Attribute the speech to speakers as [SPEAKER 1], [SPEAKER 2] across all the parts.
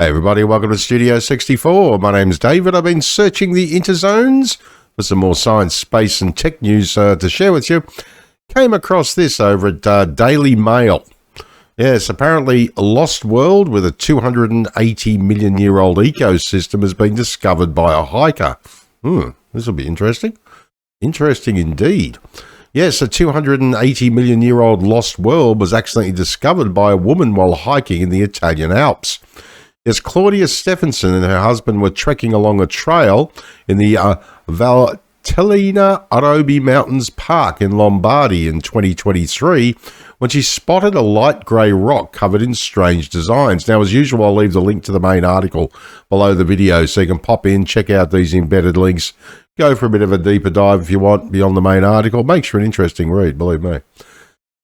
[SPEAKER 1] Hey everybody, welcome to Studio 64. My name's David. I've been searching the interzones for some more science, space and tech news to share with you. Came across this over at Daily Mail. Yes, apparently a lost world with a 280 million year old ecosystem has been discovered by a hiker. This will be interesting. Interesting indeed. Yes, a 280 million year old lost world was accidentally discovered by a woman while hiking in the Italian Alps. Yes, Claudia Stephenson and her husband were trekking along a trail in the Valtellina-Arobi Mountains Park in Lombardy in 2023 when she spotted a light grey rock covered in strange designs. Now, as usual, I'll leave the link to the main article below the video so you can pop in, check out these embedded links, go for a bit of a deeper dive if you want beyond the main article. Makes for an interesting read, believe me.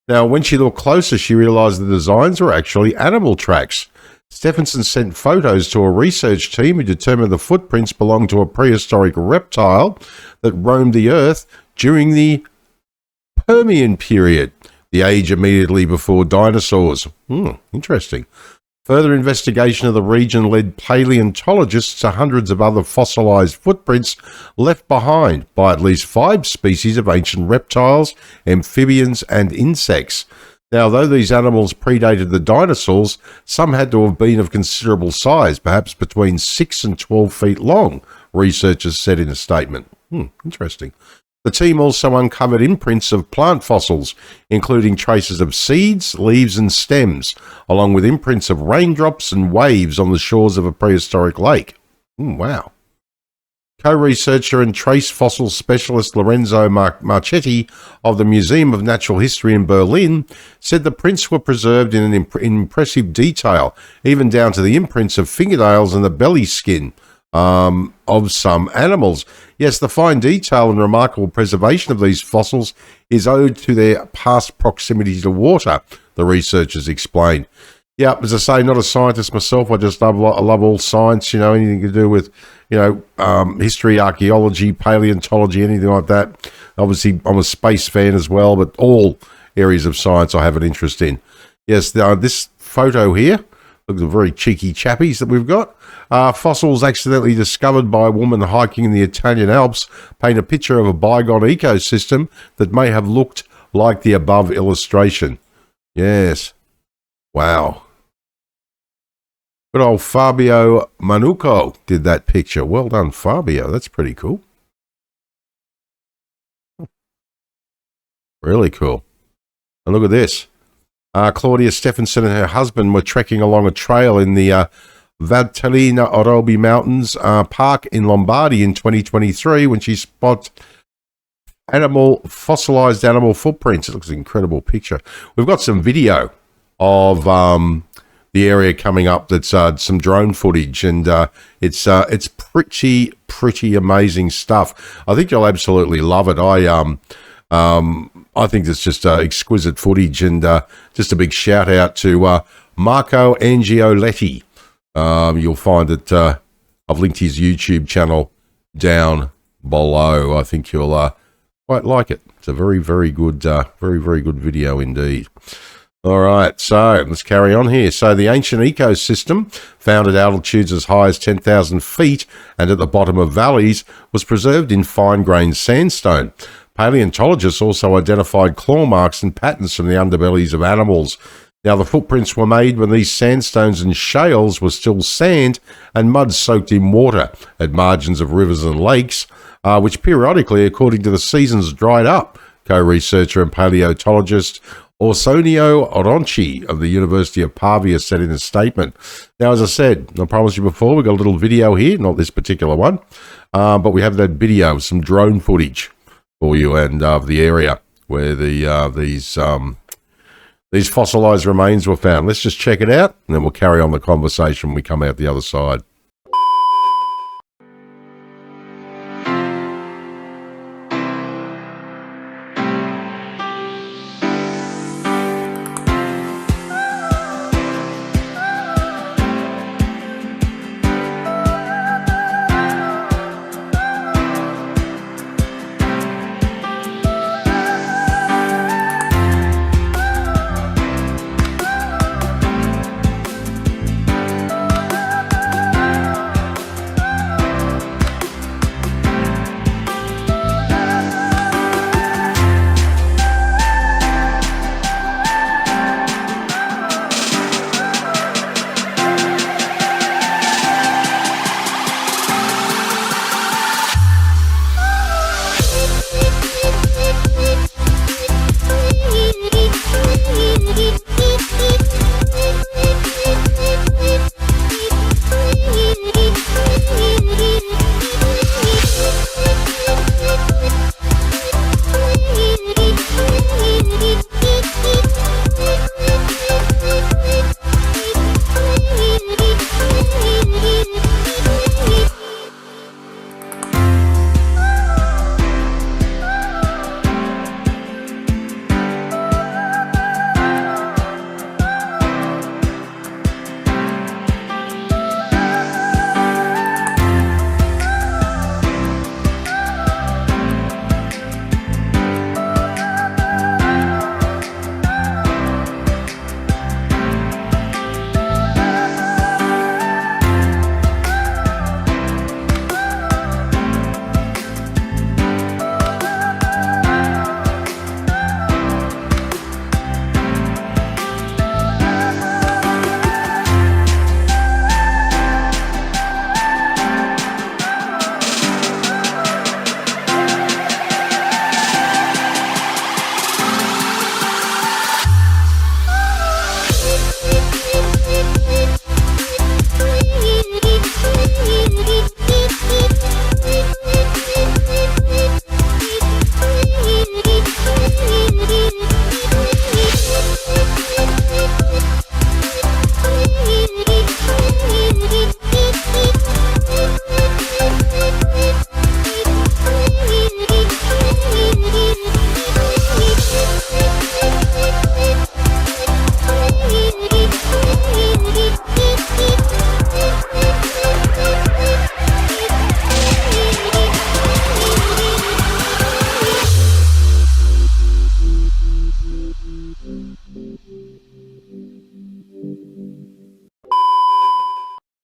[SPEAKER 1] Now, when she looked closer, she realised the designs were actually animal tracks. Stephenson sent photos to a research team who determined the footprints belonged to a prehistoric reptile that roamed the Earth during the Permian period, the age immediately before dinosaurs. Interesting. Further investigation of the region led paleontologists to hundreds of other fossilized footprints left behind by at least 5 species of ancient reptiles, amphibians, and insects. Now, though these animals predated the dinosaurs, some had to have been of considerable size, perhaps between 6 and 12 feet long, researchers said in a statement. Interesting. The team also uncovered imprints of plant fossils, including traces of seeds, leaves and stems, along with imprints of raindrops and waves on the shores of a prehistoric lake. Wow. Co-researcher and trace fossil specialist Lorenzo Marchetti of the Museum of Natural History in Berlin said the prints were preserved in an impressive detail, even down to the imprints of fingernails and the belly skin of some animals. Yes, the fine detail and remarkable preservation of these fossils is owed to their past proximity to water, the researchers explained. Yeah, as I say, not a scientist myself. I just love all science, anything to do with, history, archaeology, paleontology, anything like that. Obviously, I'm a space fan as well, but all areas of science I have an interest in. Yes, this photo here, look at the very cheeky chappies that we've got. Fossils accidentally discovered by a woman hiking in the Italian Alps paint a picture of a bygone ecosystem that may have looked like the above illustration. Yes. Wow. Good old Fabio Manucco did that picture. Well done, Fabio. That's pretty cool. Really cool. And look at this. Claudia Stephenson and her husband were trekking along a trail in the Valtellina-Arobi Mountains Park in Lombardy in 2023 when she spotted fossilized animal footprints. It looks an incredible picture. We've got some video of the area coming up that's some drone footage, and it's pretty amazing stuff. I think you'll absolutely love it. I think it's just exquisite footage, and just a big shout out to Marco Angioletti. You'll find that I've linked his YouTube channel down below. I think you'll quite like it. It's a very good video indeed. All right, so let's carry on here. So the ancient ecosystem, found at altitudes as high as 10,000 feet and at the bottom of valleys, was preserved in fine-grained sandstone. Paleontologists also identified claw marks and patterns from the underbellies of animals. Now, the footprints were made when these sandstones and shales were still sand and mud soaked in water at margins of rivers and lakes, which periodically, according to the seasons, dried up. Co-researcher and paleontologist Orsonio Oronchi of the University of Pavia said in a statement. Now, as I said, I promised you before, we've got a little video here, not this particular one, but we have that video, some drone footage for you, and of the area where these fossilized remains were found. Let's just check it out, and then we'll carry on the conversation when we come out the other side.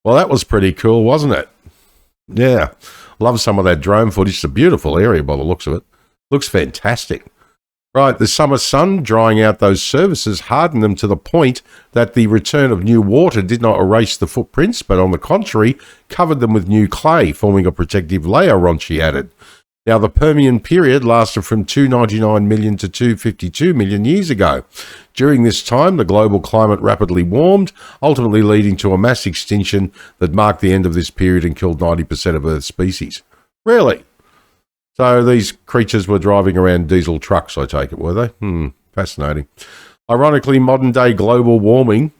[SPEAKER 1] Well, that was pretty cool, wasn't it? Yeah. Love some of that drone footage. It's a beautiful area by the looks of it. Looks fantastic. Right, the summer sun drying out those surfaces hardened them to the point that the return of new water did not erase the footprints, but on the contrary, covered them with new clay, forming a protective layer, Ronchi added. Now, the Permian period lasted from 299 million to 252 million years ago. During this time, the global climate rapidly warmed, ultimately leading to a mass extinction that marked the end of this period and killed 90% of Earth's species. Really? So these creatures were driving around diesel trucks, I take it, were they? Fascinating. Ironically, modern-day global warming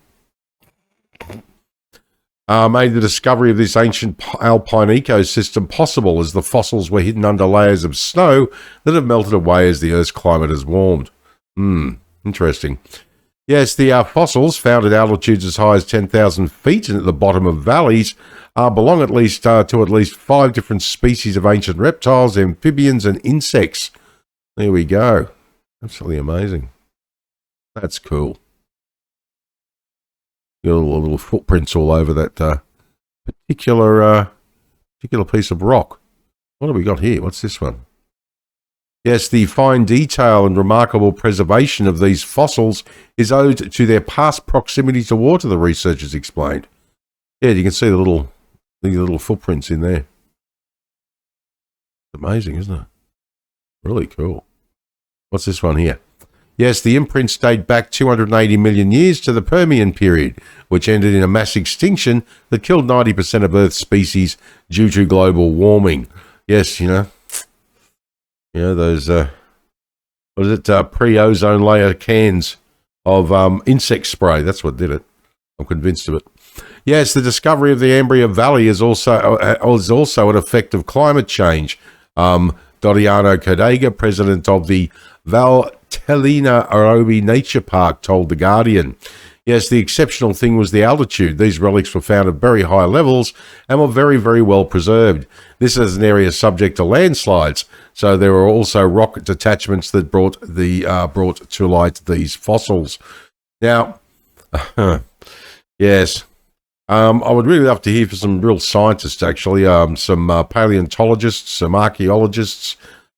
[SPEAKER 1] made the discovery of this ancient alpine ecosystem possible, as the fossils were hidden under layers of snow that have melted away as the Earth's climate has warmed. Interesting. Yes, the fossils, found at altitudes as high as 10,000 feet and at the bottom of valleys, belong at least to at least 5 different species of ancient reptiles, amphibians, and insects. There we go. Absolutely amazing. That's cool. Got little footprints all over that particular piece of rock. What have we got here? What's this one? Yes, the fine detail and remarkable preservation of these fossils is owed to their past proximity to water, the researchers explained. Yeah, you can see the little footprints in there. Amazing, isn't it? Really cool. What's this one here? Yes, the imprints date back 280 million years to the Permian period, which ended in a mass extinction that killed 90% of Earth's species due to global warming. Yes, those, what is it, pre-ozone layer cans of insect spray. That's what did it. I'm convinced of it. Yes, the discovery of the Ambria Valley is also an effect of climate change. Doriano Codega, president of the Valtellina Orobi Nature Park, told The Guardian. Yes, the exceptional thing was the altitude. These relics were found at very high levels and were very, very well preserved. This is an area subject to landslides, so there were also rock detachments that brought to light these fossils. Now, yes, I would really love to hear from some real scientists, actually, some paleontologists, some archaeologists,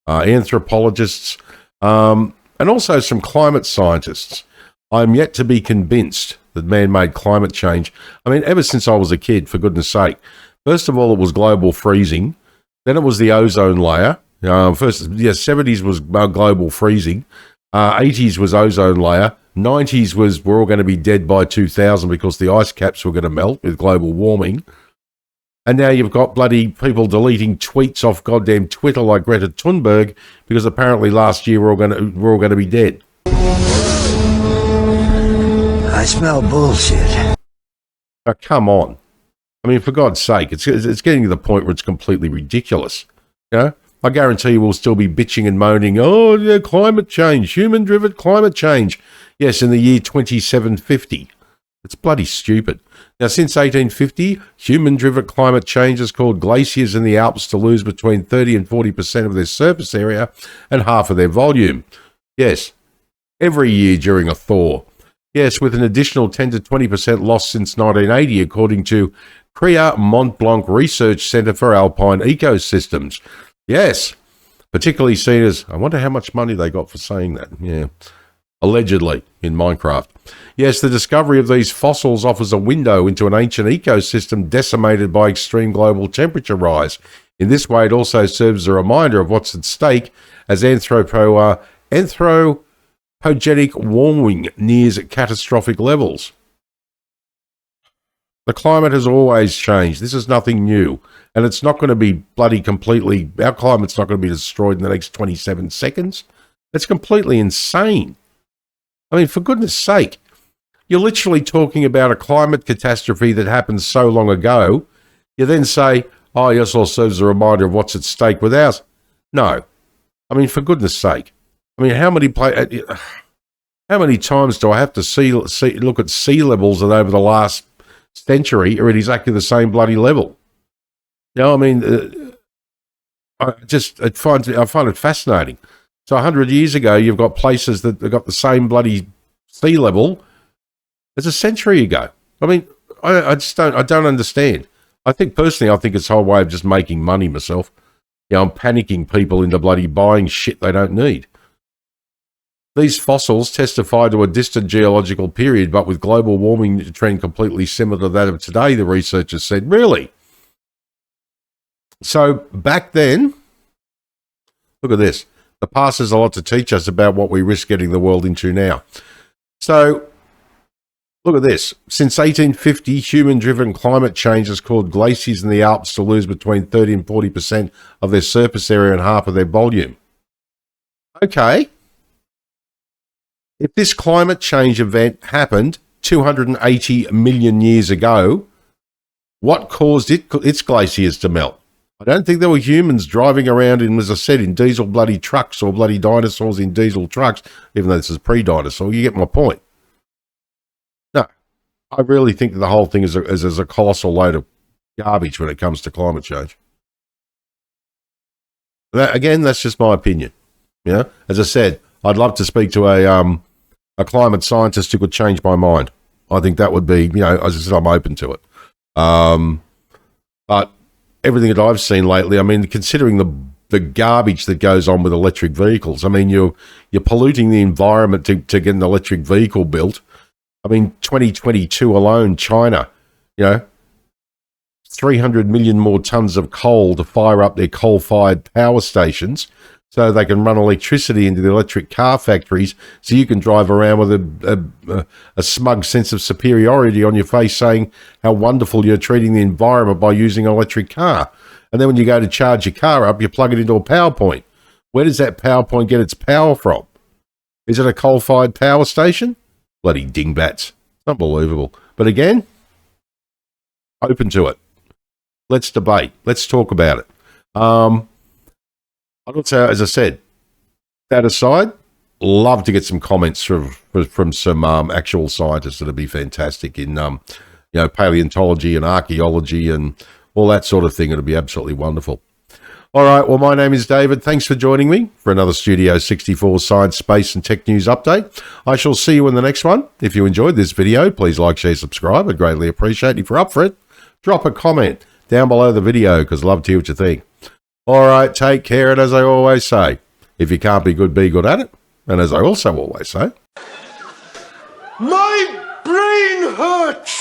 [SPEAKER 1] anthropologists, and also some climate scientists. I'm yet to be convinced that man-made climate change, I mean, ever since I was a kid, for goodness sake, first of all, it was global freezing, then it was the ozone layer. First, 70s was global freezing, 80s was ozone layer, 90s was we're all going to be dead by 2000 because the ice caps were going to melt with global warming. And now you've got bloody people deleting tweets off goddamn Twitter like Greta Thunberg because apparently last year we're all going to be dead.
[SPEAKER 2] I smell bullshit.
[SPEAKER 1] Now, come on. I mean, for God's sake, it's getting to the point where it's completely ridiculous. I guarantee you we'll still be bitching and moaning, oh, yeah, climate change, human-driven climate change. Yes, in the year 2750. It's bloody stupid. Now, since 1850, human-driven climate change has caused glaciers in the Alps to lose between 30 and 40% of their surface area and half of their volume. Yes, every year during a thaw. Yes, with an additional 10 to 20% loss since 1980, according to Crea Mont Blanc Research Centre for Alpine Ecosystems. Yes, particularly seen as, I wonder how much money they got for saying that. Yeah, allegedly in Minecraft. Yes, the discovery of these fossils offers a window into an ancient ecosystem decimated by extreme global temperature rise. In this way, it also serves as a reminder of what's at stake as anthropogenic warming nears catastrophic levels. The climate has always changed. This is nothing new. And it's not going to be bloody completely, our climate's not going to be destroyed in the next 27 seconds. It's completely insane. I mean, for goodness sake, you're literally talking about a climate catastrophe that happened so long ago. You then say, oh, yes, well, serves as a reminder of what's at stake with ours. No. I mean, for goodness sake. I mean, how many times do I have to look at sea levels that over the last century are at exactly the same bloody level? I mean, I find it fascinating. So 100 years ago, you've got places that have got the same bloody sea level as a century ago. I mean, I just don't understand. I think it's a whole way of just making money myself. I'm panicking people into bloody buying shit they don't need. These fossils testify to a distant geological period, but with global warming trend completely similar to that of today, the researchers said. Really? So back then, look at this. The past has a lot to teach us about what we risk getting the world into now. So look at this. Since 1850, human-driven climate change has caused glaciers in the Alps to lose between 30 and 40% of their surface area and half of their volume. Okay. If this climate change event happened 280 million years ago, what caused its glaciers to melt? I don't think there were humans driving around in, as I said, in diesel bloody trucks or bloody dinosaurs in diesel trucks, even though this is pre-dinosaur. You get my point. No, I really think that the whole thing is a colossal load of garbage when it comes to climate change. Again, that's just my opinion. As I said, I'd love to speak to a climate scientist who could change my mind. I think that would be, as I said, I'm open to it. But everything that I've seen lately, I mean, considering the garbage that goes on with electric vehicles, I mean, you're polluting the environment to get an electric vehicle built. I mean, 2022 alone, China, 300 million more tons of coal to fire up their coal-fired power stations so they can run electricity into the electric car factories so you can drive around with a smug sense of superiority on your face saying how wonderful you're treating the environment by using an electric car. And then when you go to charge your car up, you plug it into a power point. Where does that power point get its power from? Is it a coal-fired power station? Bloody dingbats. Unbelievable. But again, open to it. Let's debate. Let's talk about it. I would say, as I said, that aside, love to get some comments from some actual scientists. That'd be fantastic in paleontology and archaeology and all that sort of thing. It'd be absolutely wonderful. All right, well, my name is David. Thanks for joining me for another Studio 64 Science, Space and Tech News update. I shall see you in the next one. If you enjoyed this video, please like, share, subscribe. I'd greatly appreciate it. If you're up for it, drop a comment down below the video because I'd love to hear what you think. All right, take care, and as I always say, if you can't be good at it. And as I also always say,
[SPEAKER 2] My brain hurts!